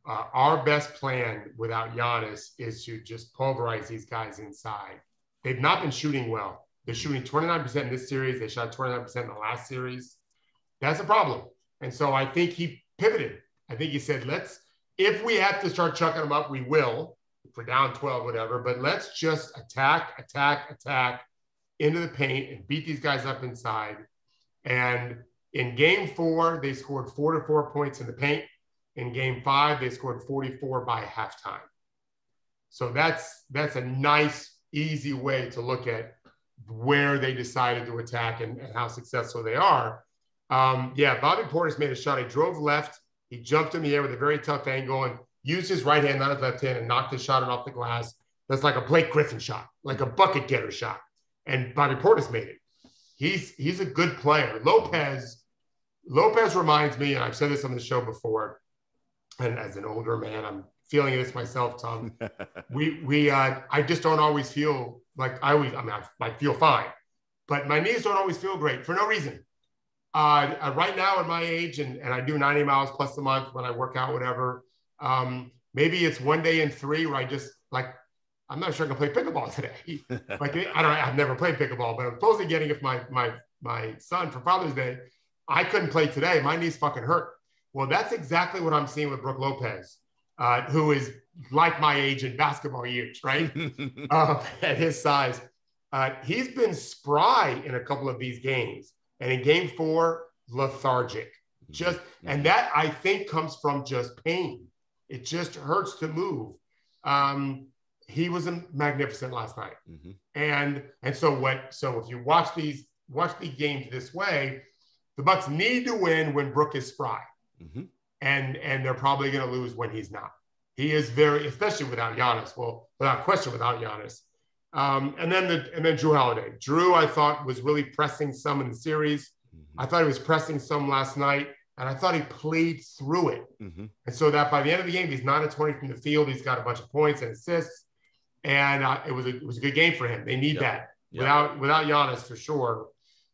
our best plan without Giannis is to just pulverize these guys inside. They've not been shooting well. They're shooting 29% in this series. They shot 29% in the last series. That's a problem. And so I think he pivoted. I think he said, if we have to start chucking them up, we will. If we're down 12, whatever, but let's just attack into the paint and beat these guys up inside. And in game 4, they scored 44 points in the paint. In game 5, they scored 44 by halftime. So that's a nice, easy way to look at where they decided to attack and how successful they are. Bobby Portis made a shot. He drove left. He jumped in the air with a very tough angle and used his right hand, not his left hand, and knocked his shot off the glass. That's like a Blake Griffin shot, like a bucket getter shot. And Bobby Portis made it. He's a good player. Lopez reminds me, and I've said this on the show before, and as an older man, I'm feeling this myself, Tom. I just don't always feel like I feel fine, but my knees don't always feel great for no reason. Right now at my age, and I do 90 miles plus a month when I work out, whatever. Maybe it's one day in 3 where I just I'm not sure I can play pickleball today. I've never played pickleball, but I'm supposedly getting it for my son for Father's Day. I couldn't play today. My knees fucking hurt. Well, that's exactly what I'm seeing with Brook Lopez, who is like my age in basketball years, right? At his size. He's been spry in a couple of these games. And in game 4, lethargic. And that, I think, comes from just pain. It just hurts to move. He was magnificent last night. And so if you watch these games this way, the Bucks need to win when Brook is spry. And they're probably going to lose when he's not. He is especially without Giannis. Well, without question, without Giannis. And then Drew Holiday. Drew, I thought, was really pressing some in the series. I thought he was pressing some last night, and I thought he played through it. And so that by the end of the game, he's 9 of 20 from the field. He's got a bunch of points and assists, and it was a good game for him. They need that without Giannis for sure.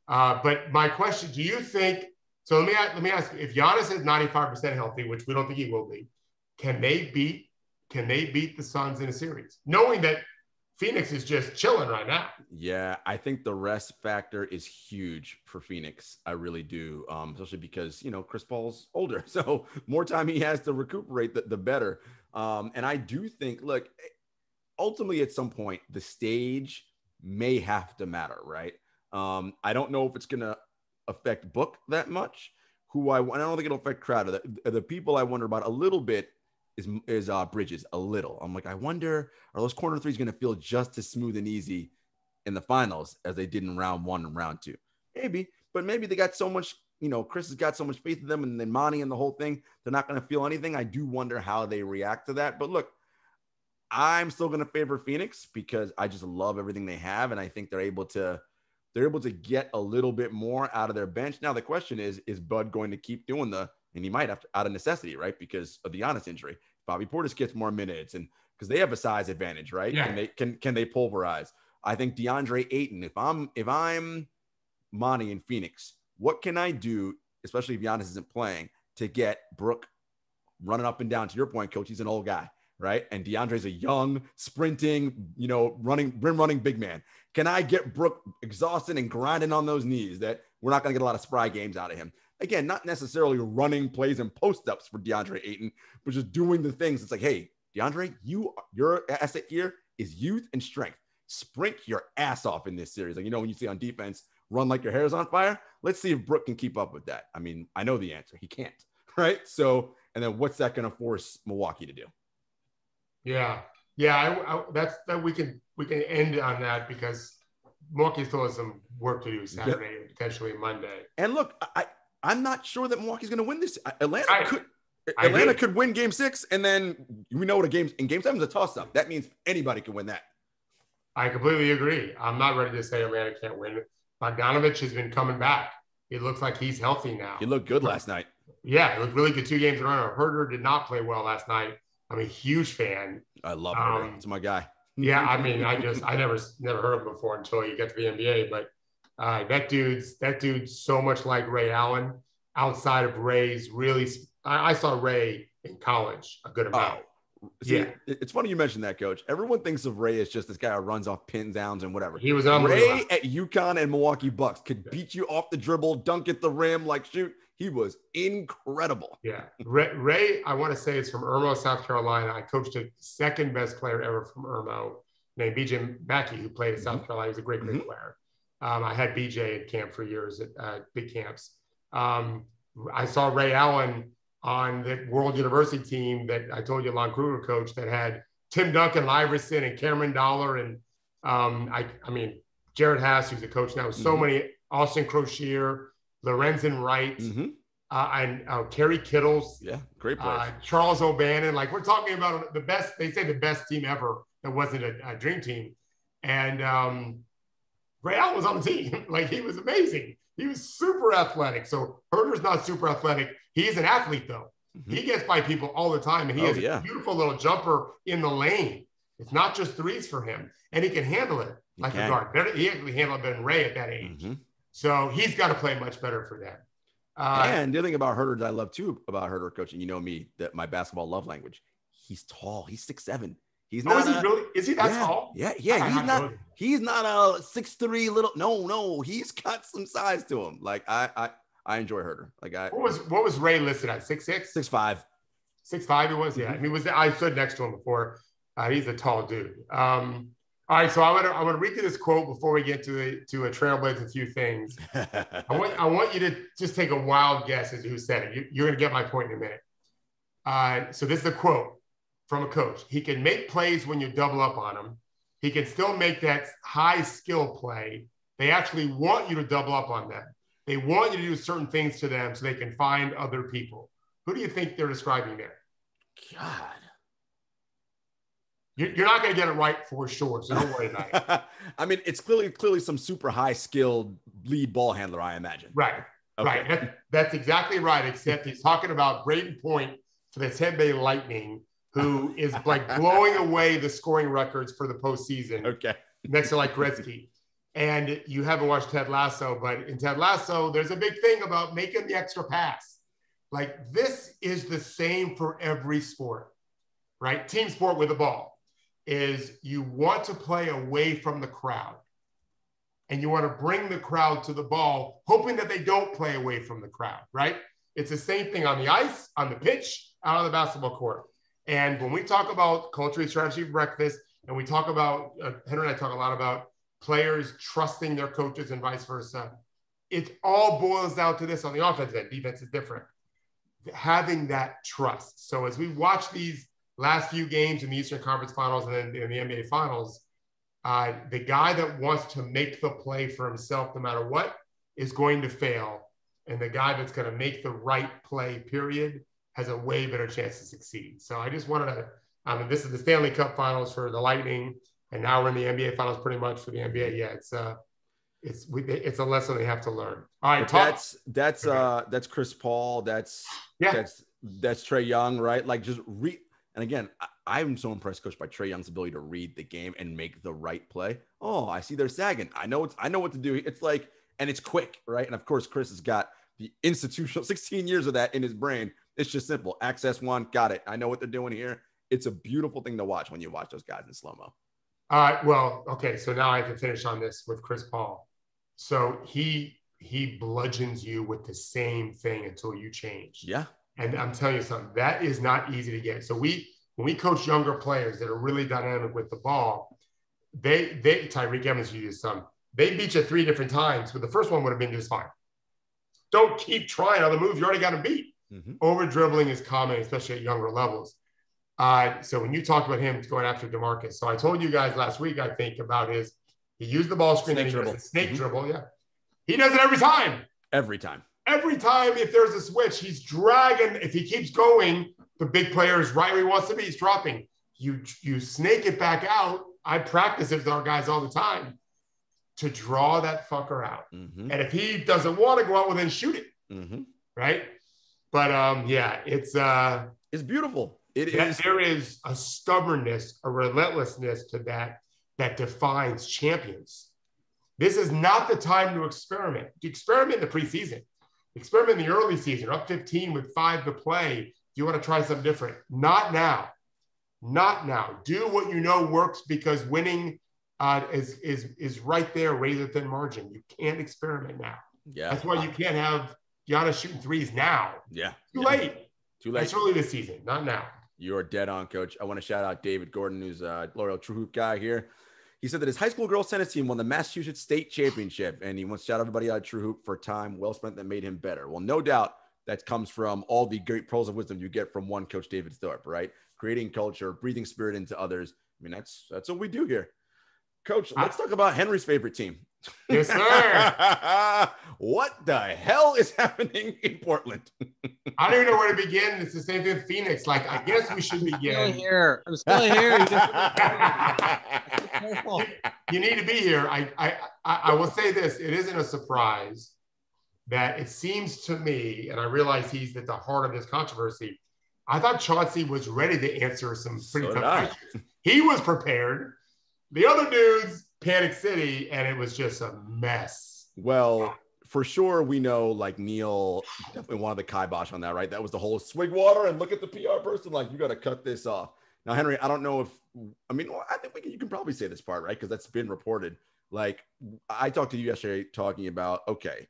But my question: do you think? So let me ask you: if Giannis is 95% healthy, which we don't think he will be, can they beat the Suns in a series, knowing that Phoenix is just chilling right now? Yeah, I think the rest factor is huge for Phoenix. I really do, especially because, Chris Paul's older. So more time he has to recuperate, the better. And I do think, look, ultimately at some point, the stage may have to matter, right? I don't know if it's going to affect Book that much. I don't think it'll affect Crowder. The people I wonder about a little bit is Bridges a little. I'm like, I wonder, are those corner threes going to feel just as smooth and easy in the finals as they did in round 1 and round 2? Maybe, but maybe they got so much, Chris has got so much faith in them, and then Monty and the whole thing, they're not going to feel anything. I do wonder how they react to that. But look, I'm still going to favor Phoenix because I just love everything they have, and I think they're able to get a little bit more out of their bench. Now the question is Bud going to keep doing and he might have to, out of necessity, right? Because of the Giannis injury. Bobby Portis gets more minutes, and because they have a size advantage, right? Yeah. Can they pulverize? I think DeAndre Ayton, if I'm Monty in Phoenix, what can I do, especially if Giannis isn't playing, to get Brook running up and down? To your point, Coach, he's an old guy, right? And DeAndre's a young, sprinting, running big man. Can I get Brook exhausted and grinding on those knees that we're not going to get a lot of spry games out of him? Again, not necessarily running plays and post-ups for DeAndre Ayton, but just doing the things. It's like, hey, DeAndre, your asset here is youth and strength. Sprint your ass off in this series. Like, when you see on defense, run like your hair is on fire. Let's see if Brook can keep up with that. I mean, I know the answer. He can't, right? So, and then what's that going to force Milwaukee to do? Yeah. We can end on that because Milwaukee still has some work to do Saturday and potentially Monday. And look, I'm not sure that Milwaukee's going to win this. Atlanta could win Game 6, and then we know what Game 7 is a toss-up. That means anybody can win that. I completely agree. I'm not ready to say Atlanta can't win. Bogdanovich has been coming back. It looks like he's healthy now. He looked good last night. Yeah, it looked really good 2 games in a row. Herder did not play well last night. I'm a huge fan. I love Herder. It's my guy. Yeah, I mean, I never heard of him before until you get to the NBA. But that dude's so much like Ray Allen. Outside of Ray's really, I saw Ray in college a good amount. See, it's funny you mentioned that, Coach. Everyone thinks of Ray as just this guy who runs off pin downs and whatever. He was Ray at UConn and Milwaukee Bucks could beat you off the dribble, dunk at the rim, shoot. He was incredible. Yeah. Ray, I want to say, is from Irmo, South Carolina. I coached a second best player ever from Irmo named BJ Mackey, who played at South Carolina. He was a great player. I had BJ at camp for years at big camps. I saw Ray Allen on the World University team that I told you Lon Kruger coached that had Tim Duncan, Iverson, and Cameron Dollar. And I mean, Jared Haas, who's a coach now, so many, Austin Crocier, Lorenzen Wright, and Kerry Kittles. Yeah, great players. Charles O'Bannon. We're talking about the best, they say the best team ever that wasn't a dream team. And Ray Allen was on the team. He was amazing. He was super athletic. So Herder's not super athletic. He's an athlete, though. He gets by people all the time, and he has a beautiful little jumper in the lane. It's not just threes for him, and he can handle it like a guard. He actually handled it better than Ray at that age. So he's got to play much better for them. And the other thing about Herder that I love, too, about Herder coaching, me, that my basketball love language, he's tall. He's 6'7". He's not. Is he that tall? Yeah. He's not a 6'3" little. No. He's got some size to him. I enjoy Herder. What was Ray listed at? 6'6"? 6'5". 6'5" he was. Yeah. I mean, I stood next to him before. He's a tall dude. All right. So I want to read you this quote before we get to a Trailblazer a few things. I want you to just take a wild guess as to who said it. You're going to get my point in a minute. So this is a quote from a coach. He can make plays when you double up on him. He can still make that high skill play. They actually want you to double up on them. They want you to do certain things to them so they can find other people. Who do you think they're describing there? God. You're not going to get it right for sure, so don't worry about it. I mean, it's clearly some super high skilled lead ball handler, I imagine. Right. Okay. Right. That's exactly right, except he's talking about Braden Point for the Tampa Bay Lightning, who is blowing away the scoring records for the postseason. Okay. Next to Gretzky. And you haven't watched Ted Lasso, but in Ted Lasso, there's a big thing about making the extra pass. This is the same for every sport, right? Team sport with the ball is you want to play away from the crowd. And you want to bring the crowd to the ball, hoping that they don't play away from the crowd, right? It's the same thing on the ice, on the pitch, out on the basketball court. And when we talk about culture, strategy, breakfast, and we talk about, Henry and I talk a lot about players trusting their coaches and vice versa. it all boils down to this on the offense end. Defense is different. Having that trust. So as we watch these last few games in the Eastern Conference Finals and then in the NBA Finals, the guy that wants to make the play for himself no matter what is going to fail. And the guy that's going to make the right play, period, has a way better chance to succeed. So I just wanted to, this is the Stanley Cup Finals for the Lightning, and now we're in the NBA Finals pretty much for the NBA. Yeah, it's a lesson they have to learn. All right, that's Chris Paul. That's Trae Young, right? Like just and again, I'm so impressed, Coach, by Trae Young's ability to read the game and make the right play. Oh, I see they're sagging. I know what to do. It's like, and it's quick, right? And of course, Chris has got the institutional 16 years of that in his brain. It's just simple. Access one, got it. I know what they're doing here. It's a beautiful thing to watch when you watch those guys in slow-mo. Well, okay. So now I can finish on this with Chris Paul. So he bludgeons you with the same thing until you change. Yeah. And I'm telling you something, that is not easy to get. So when we coach younger players that are really dynamic with the ball, Tyreek Evans used some. They beat you 3 different times, but the first one would have been just fine. Don't keep trying other moves. You already got to beat. Mm-hmm. Over dribbling is common, especially at younger levels. So when you talk about him going after DeMarcus, so I told you guys last week, I think, about he used the ball screen, snake dribble. Yeah. He does it every time. Every time, if there's a switch, he's dragging. If he keeps going, the big player is right where he wants to be. He's dropping. You snake it back out. I practice it with our guys all the time to draw that fucker out. Mm-hmm. And if he doesn't want to go out, well, then shoot it. Mm-hmm. Right. But it's beautiful. There is a stubbornness, a relentlessness to that defines champions. This is not the time to experiment. Experiment in the preseason. Experiment in the early season. Up 15 with 5 to play. If you want to try something different. Not now. Not now. Do what you know works, because winning is right there, razor thin margin. You can't experiment now. Yeah. That's why you can't have Giannis shooting threes now. Yeah. Too late. It's early this season, not now. You're dead on, Coach. I want to shout out David Gordon, who's a loyal True Hoop guy here. He said that his high school girls tennis team won the Massachusetts State Championship, and he wants to shout out everybody out True Hoop for time well spent that made him better. Well, no doubt that comes from all the great pearls of wisdom you get from one Coach David Thorpe, right? Creating culture, breathing spirit into others. I mean, that's what we do here. Coach, let's talk about Henry's favorite team. Yes, sir. What the hell is happening in Portland? I don't even know where to begin. It's the same thing with Phoenix. Like, I guess we should begin. I'm still here. You need to be here. I will say this. It isn't a surprise that it seems to me, and I realize he's at the heart of this controversy, I thought Chauncey was ready to answer some pretty tough questions. He was prepared. The other dudes, Panic City, and it was just a mess. Well, for sure, we know, like, Neil definitely wanted the kibosh on that, right? That was the whole swig water and look at the PR person, like, you got to cut this off. Now, Henry, I don't know I think you can probably say this part, right? Because that's been reported. Like, I talked to you yesterday talking about, okay,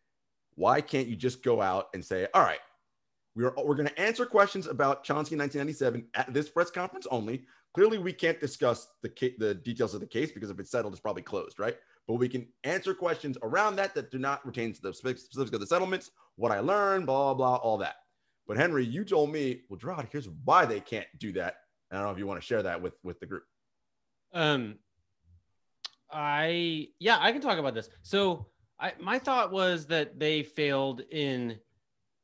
why can't you just go out and say, all right, we're going to answer questions about Chauncey in 1997 at this press conference only. Clearly, we can't discuss the details of the case, because if it's settled, it's probably closed, right? But we can answer questions around that do not pertain to the specifics of the settlements, what I learned, blah, blah, blah, all that. But Henry, you told me, well, Jarod, here's why they can't do that. I don't know if you want to share that with the group. I can talk about this. So my thought was that they failed in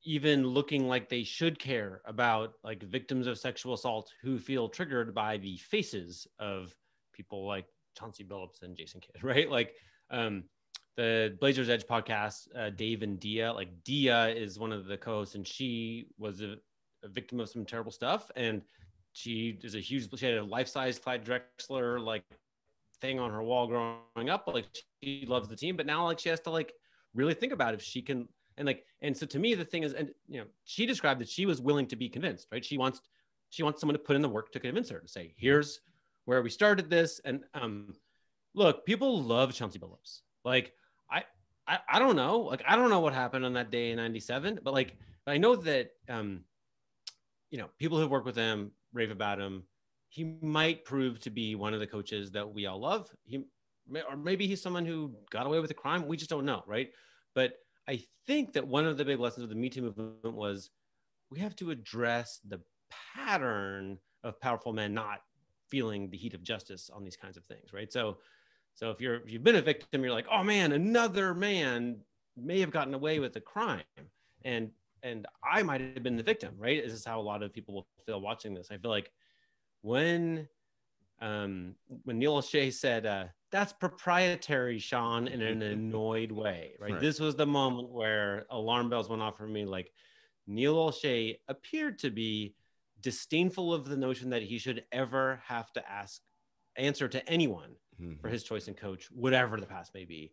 even looking like they should care about, like, victims of sexual assault who feel triggered by the faces of people like Chauncey Billups and Jason Kidd, right? Like, the Blazers Edge podcast, Dave and Dia, like, Dia is one of the co-hosts, and she was a victim of some terrible stuff. And she had a life-size Clyde Drexler, like, thing on her wall growing up. Like, she loves the team, but now, like, she has to, like, really think about if she can. And so to me, the thing is, and, you know, she described that she was willing to be convinced, right? She wants someone to put in the work to convince her, to say, here's where we started this. And look, people love Chauncey Billups. Like, I don't know. Like, I don't know what happened on that day in 97, but I know that, you know, people who've worked with him rave about him. He might prove to be one of the coaches that we all love. Or maybe he's someone who got away with a crime. We just don't know, right? But I think that one of the big lessons of the Me Too movement was we have to address the pattern of powerful men not feeling the heat of justice on these kinds of things, right? So if you've been a victim, you're like, oh man, another man may have gotten away with a crime, and I might have been the victim, right? This is how a lot of people will feel watching this. I feel like when Neil O'Shea said, that's proprietary, Sean, in an annoyed way, right? This was the moment where alarm bells went off for me. Like, Neil O'Shea appeared to be disdainful of the notion that he should ever have to answer to anyone for his choice in coach, whatever the past may be.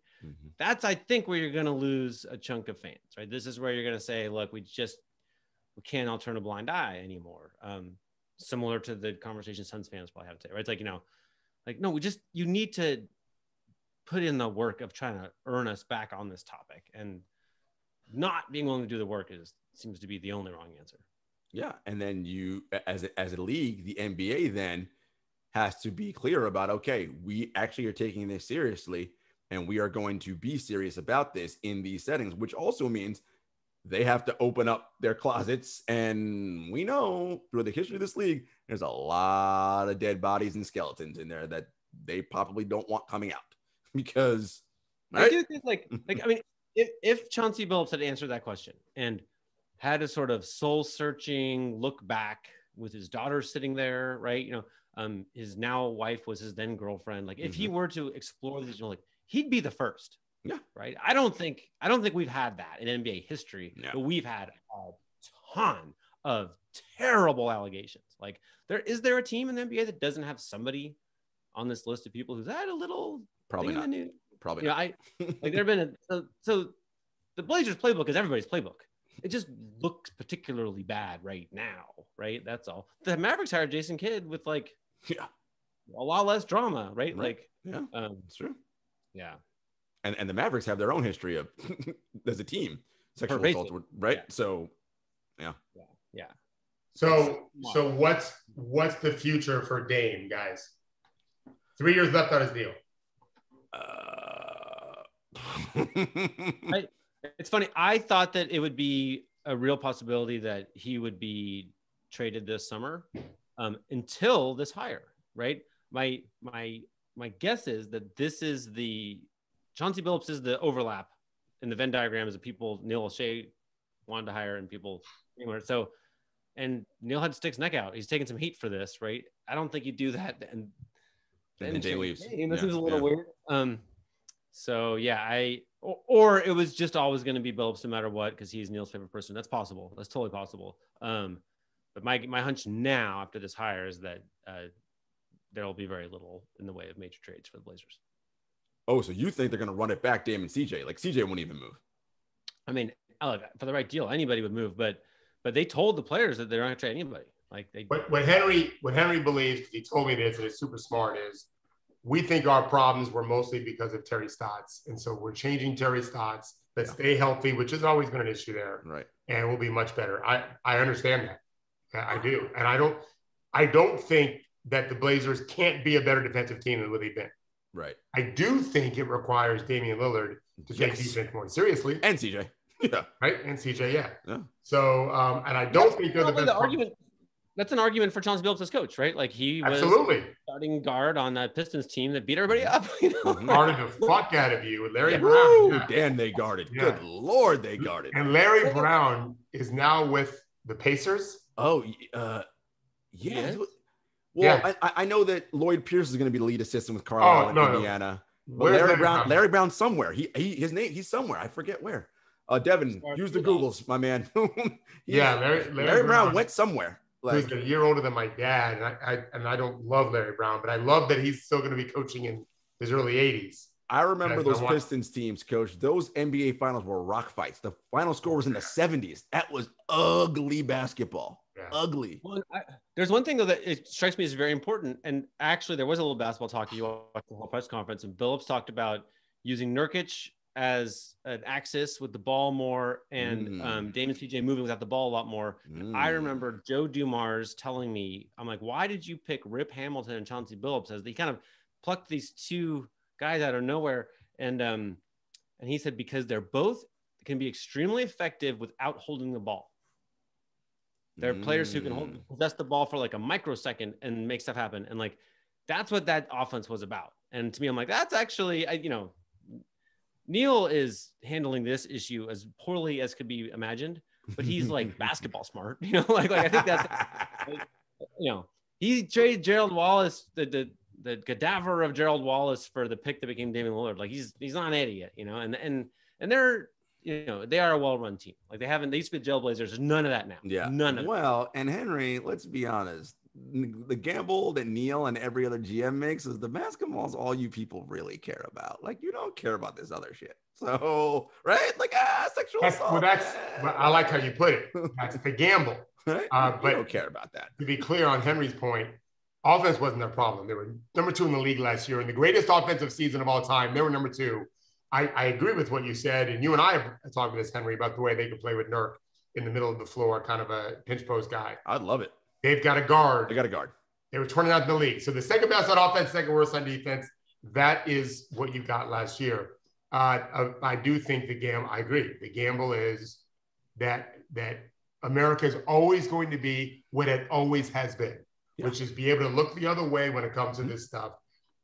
That's, I think, where you're going to lose a chunk of fans, right? This is where you're going to say, look, we can't all turn a blind eye anymore. Similar to the conversation Suns fans probably have today, right? It's like, no, you need to put in the work of trying to earn us back on this topic, and not being willing to do the work seems to be the only wrong answer. Yeah. And then you, as a league, the NBA then has to be clear about, okay, we actually are taking this seriously, and we are going to be serious about this in these settings, which also means they have to open up their closets. And we know through the history of this league, there's a lot of dead bodies and skeletons in there that they probably don't want coming out, because right? I do think like, I mean, if Chauncey Billups had answered that question and had a sort of soul searching look back with his daughter sitting there, right? His now wife was his then girlfriend. Like, if he were to explore this, like, he'd be the first. Yeah. Right. I don't think we've had that in NBA history, but we've had a ton of terrible allegations. Like, is there a team in the NBA that doesn't have somebody on this list of people who's had a little probably not. Probably not. There've been so the Blazers playbook is everybody's playbook. It just looks particularly bad right now, right? That's all. The Mavericks hired Jason Kidd with a lot less drama, right? Like, it's true. Yeah. And the Mavericks have their own history of, as a team, sexual assault, right? Yeah. So, yeah. So what's the future for Dame, guys? 3 years left on his deal. It's funny. I thought that it would be a real possibility that he would be traded this summer, until this hire, right? My guess is that this is Chauncey Billups is the overlap in the Venn diagram is the people Neil O'Shea wanted to hire and people. So, and Neil had to stick his neck out. He's taking some heat for this, right? I don't think you do that. And then Jay leaves. This is a little weird. So yeah, or it was just always going to be Billups no matter what, because he's Neil's favorite person. That's possible. That's totally possible. But my hunch now after this hire is that there will be very little in the way of major trades for the Blazers. Oh, so you think they're going to run it back, Dame and CJ? Like, CJ won't even move. I mean, for the right deal, anybody would move, but they told the players that they're not going to trade anybody. Like, what Henry believes, because he told me this and it's super smart, is we think our problems were mostly because of Terry Stotts, and so we're changing Terry Stotts. Let's stay healthy, which has always been an issue there, right? And we'll be much better. I understand that. I do, and I don't think that the Blazers can't be a better defensive team than what they've been. Right. I do think it requires Damian Lillard to take defense more seriously. And CJ. Yeah. Right. And CJ. Yeah. So, and I don't think they're the best argument. That's an argument for Chauncey Billups as coach, right? Like, he was starting guard on that Pistons team that beat everybody up. Guarded the fuck out of you with Larry Brown. Woo, damn, they guarded. Yeah. Good Lord, they guarded. And Larry Brown is now with the Pacers. Oh, yeah. Well, I know that Lloyd Pierce is going to be the lead assistant with Carlisle in Indiana. But Larry Brown somewhere. He's somewhere. I forget where. Devin, use the Googles, my man. Larry Brown went somewhere. Who's a year older than my dad, and I don't love Larry Brown, but I love that he's still going to be coaching in his early 80s. I remember those Pistons teams, Coach. Those NBA finals were rock fights. The final score was in the 70s. That was ugly basketball. Yeah. Ugly. Well, there's one thing, though, that it strikes me as very important. And actually, there was a little basketball talk. You watched the whole press conference, and Billups talked about using Nurkic as an axis with the ball more, and Dame and CJ moving without the ball a lot more. I remember Joe Dumars telling me, I'm like, why did you pick Rip Hamilton and Chauncey Billups? As they kind of plucked these two guys out of nowhere. And he said, because they're both can be extremely effective without holding the ball. There are players who can possess the ball for like a microsecond and make stuff happen. And like, that's what that offense was about. And to me, I'm like, that's actually, Neil is handling this issue as poorly as could be imagined, but he's like basketball smart, like I think that's, he traded Gerald Wallace, the cadaver of Gerald Wallace for the pick that became Damian Lillard. Like he's not an idiot, and they're, they are a well-run team. Like they used to be Jailblazers. There's none of that now. Yeah. None of it. Well, and Henry, let's be honest. The gamble that Neil and every other GM makes is the basketball is all you people really care about. Like you don't care about this other shit. So, right? Like, sexual assault. Well, I like how you put it. That's the gamble. Right? But you don't care about that. To be clear on Henry's point, offense wasn't their problem. They were number 2 in the league last year. In the greatest offensive season of all time, they were number 2. I agree with what you said. And you and I have talked to this, Henry, about the way they could play with Nurk in the middle of the floor, kind of a pinch post guy. I'd love it. They've got a guard. They got a guard. They were 29th in the league. So the second best on offense, second worst on defense. That is what you got last year. I do think I agree. The gamble is that America is always going to be what it always has been, which is be able to look the other way when it comes to this stuff.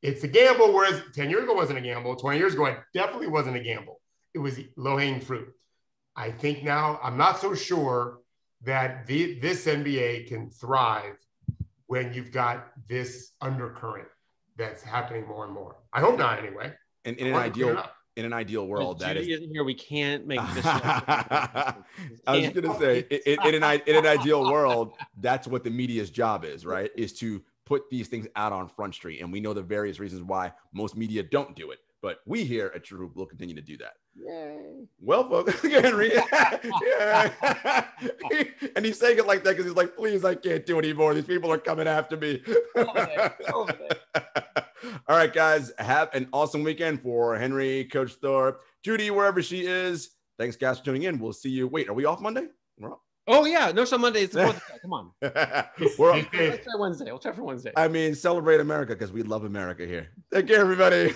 It's a gamble, whereas 10 years ago wasn't a gamble. 20 years ago, it definitely wasn't a gamble. It was low-hanging fruit. I think now I'm not so sure that this NBA can thrive when you've got this undercurrent that's happening more and more. I hope not, anyway. And in an ideal world, that Judy isn't here. We can't make this. I was going to say, in an ideal world, that's what the media's job is, right? Is to put these things out on Front Street. And we know the various reasons why most media don't do it. But we here at True Hoop will continue to do that. Yay. Well, folks, Henry. Yeah. And he's saying it like that because he's like, please, I can't do anymore. These people are coming after me. All right, guys. Have an awesome weekend for Henry, Coach Thorpe, Judy, wherever she is. Thanks, guys, for tuning in. We'll see you. Wait, are we off Monday? We're off. Oh, yeah. No, so Monday. It's the 4th. Come on. Let's try Wednesday. We'll try for Wednesday. I mean, celebrate America because we love America here. Take care, everybody.